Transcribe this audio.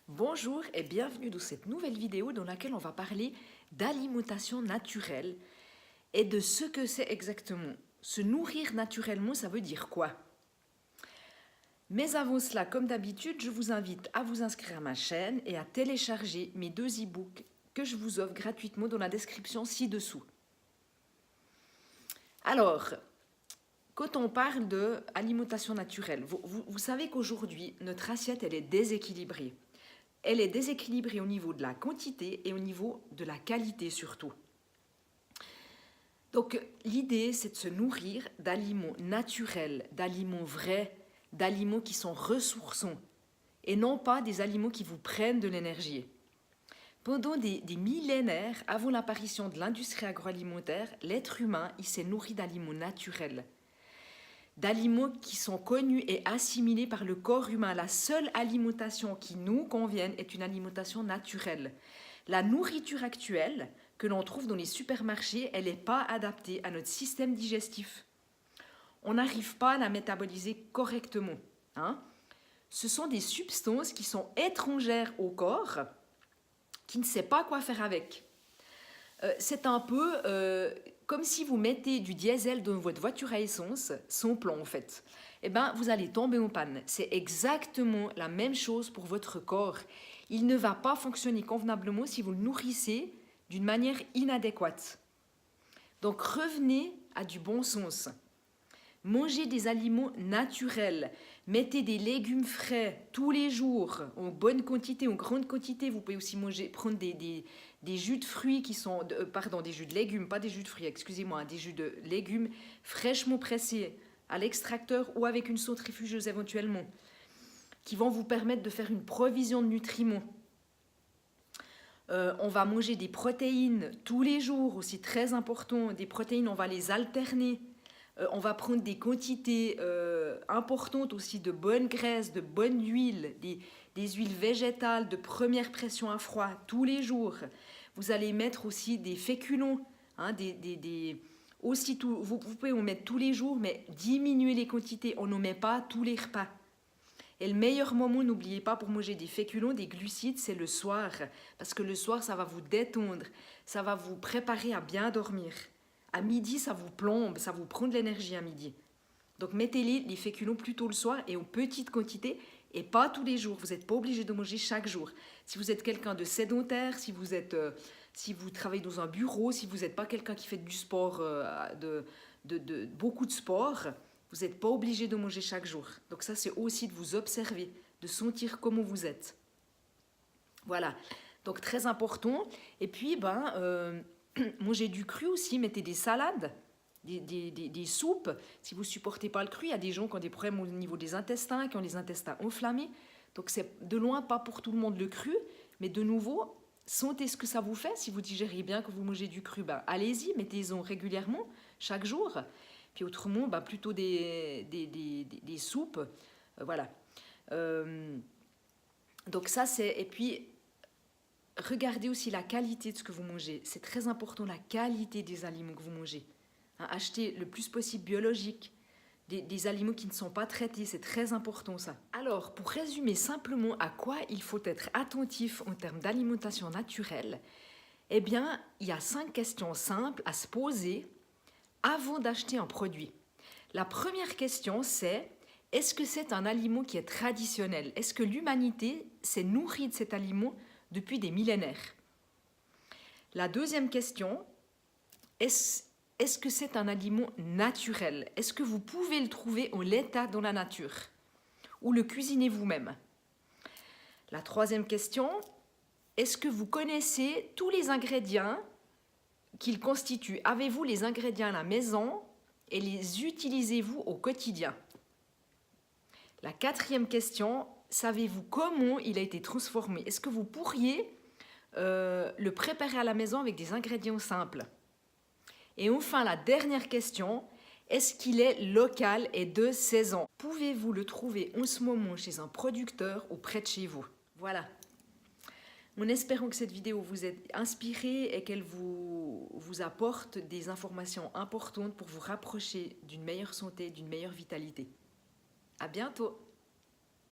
Bonjour et bienvenue dans cette nouvelle vidéo dans laquelle on va parler d'alimentation naturelle et de ce que c'est exactement. Se nourrir naturellement, ça veut dire quoi? Mais avant cela, comme d'habitude, je vous invite à vous inscrire à ma chaîne et à télécharger mes 2 e-books que je vous offre gratuitement dans la description ci-dessous. Alors, quand on parle d'alimentation naturelle, vous savez qu'aujourd'hui, notre assiette, elle est déséquilibrée. Elle est déséquilibrée au niveau de la quantité et au niveau de la qualité surtout. Donc l'idée, c'est de se nourrir d'aliments naturels, d'aliments vrais, d'aliments qui sont ressourçants et non pas des aliments qui vous prennent de l'énergie. Pendant des millénaires avant l'apparition de l'industrie agroalimentaire, l'être humain il s'est nourri d'aliments naturels. D'aliments qui sont connus et assimilés par le corps humain. La seule alimentation qui nous convienne est une alimentation naturelle. La nourriture actuelle que l'on trouve dans les supermarchés, elle n'est pas adaptée à notre système digestif. On n'arrive pas à la métaboliser correctement. Ce sont des substances qui sont étrangères au corps, qui ne sait pas quoi faire avec. C'est un peu comme si vous mettez du diesel dans votre voiture à essence, sans plan en fait. Eh bien, vous allez tomber en panne. C'est exactement la même chose pour votre corps. Il ne va pas fonctionner convenablement si vous le nourrissez d'une manière inadéquate. Donc, revenez à du bon sens. Mangez des aliments naturels. Mettez des légumes frais tous les jours, en bonne quantité, en grande quantité. Vous pouvez aussi prendre des jus de fruits qui sont... des jus de légumes, pas des jus de fruits, excusez-moi, des jus de légumes fraîchement pressés à l'extracteur ou avec une centrifugeuse éventuellement, qui vont vous permettre de faire une provision de nutriments. On va manger des protéines tous les jours, aussi très important. Des protéines, on va les alterner. On va prendre des quantités importantes aussi de bonnes graisses, de bonnes huiles, des huiles végétales de première pression à froid tous les jours. Vous allez mettre aussi des féculents, vous pouvez en mettre tous les jours, mais diminuez les quantités, on n'en met pas tous les repas. Et le meilleur moment, n'oubliez pas, pour manger des féculents, des glucides, c'est le soir. Parce que le soir, ça va vous détendre, ça va vous préparer à bien dormir. À midi, ça vous plombe, ça vous prend de l'énergie à midi. Donc mettez les féculents plutôt le soir et en petite quantité et pas tous les jours. Vous n'êtes pas obligé de manger chaque jour. Si vous êtes quelqu'un de sédentaire, si vous travaillez dans un bureau, si vous n'êtes pas quelqu'un qui fait du sport, beaucoup de sport, vous n'êtes pas obligé de manger chaque jour. Donc ça, c'est aussi de vous observer, de sentir comment vous êtes. Voilà, donc très important. Et puis, mangez du cru aussi, mettez des salades, des soupes. Si vous ne supportez pas le cru, il y a des gens qui ont des problèmes au niveau des intestins, qui ont les intestins enflammés. Donc c'est de loin pas pour tout le monde le cru, mais de nouveau, sentez ce que ça vous fait. Si vous digérez bien que vous mangez du cru, allez-y, mettez-en régulièrement, chaque jour. Puis autrement, plutôt des soupes. Voilà. Donc ça, c'est... Et puis, regardez aussi la qualité de ce que vous mangez. C'est très important, la qualité des aliments que vous mangez. Achetez le plus possible biologique, des aliments qui ne sont pas traités, c'est très important ça. Alors, pour résumer simplement à quoi il faut être attentif en termes d'alimentation naturelle, eh bien, il y a 5 questions simples à se poser avant d'acheter un produit. La première question, c'est: est-ce que c'est un aliment qui est traditionnel? Est-ce que l'humanité s'est nourrie de cet aliment depuis des millénaires? La deuxième question, est-ce que c'est un aliment naturel? Est-ce que vous pouvez le trouver en l'état dans la nature? Ou le cuisiner vous-même? La troisième question, est-ce que vous connaissez tous les ingrédients qu'il constitue? Avez-vous les ingrédients à la maison et les utilisez-vous au quotidien? La quatrième question, savez-vous comment il a été transformé? Est-ce que vous pourriez le préparer à la maison avec des ingrédients simples? Et enfin, la dernière question, est-ce qu'il est local et de saison? Pouvez-vous le trouver en ce moment chez un producteur ou près de chez vous? Voilà. En espérant que cette vidéo vous ait inspiré et qu'elle vous apporte des informations importantes pour vous rapprocher d'une meilleure santé, d'une meilleure vitalité. À bientôt!